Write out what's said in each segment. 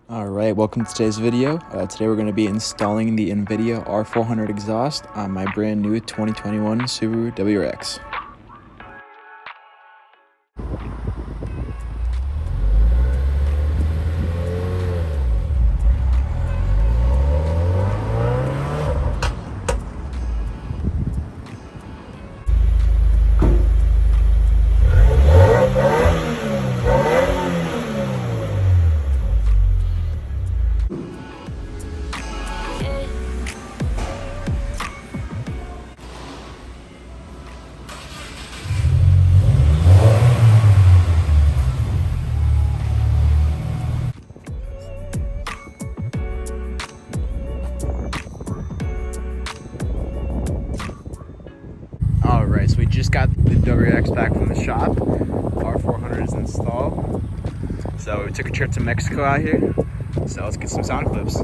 Alright, welcome to today's video. Today we're going to be installing the Invidia R400 exhaust on my brand new 2021 Subaru WRX. Alright, so we just got the WRX back from the shop. R400 is installed. So we took a trip to Mexico out here. So let's get some sound clips.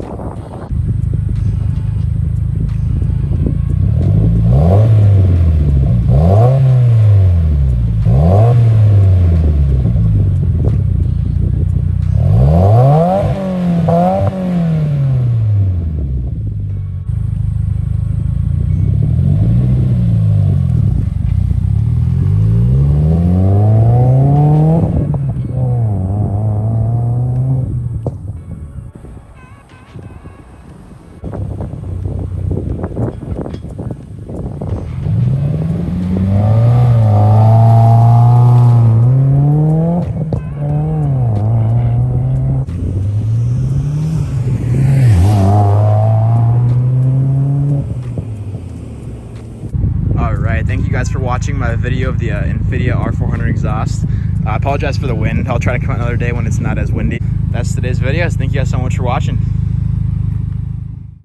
Alright, thank you guys for watching my video of the Invidia R400 exhaust. I apologize for the wind. I'll try to come out another day when it's not as windy. That's today's video. Thank you guys so much for watching.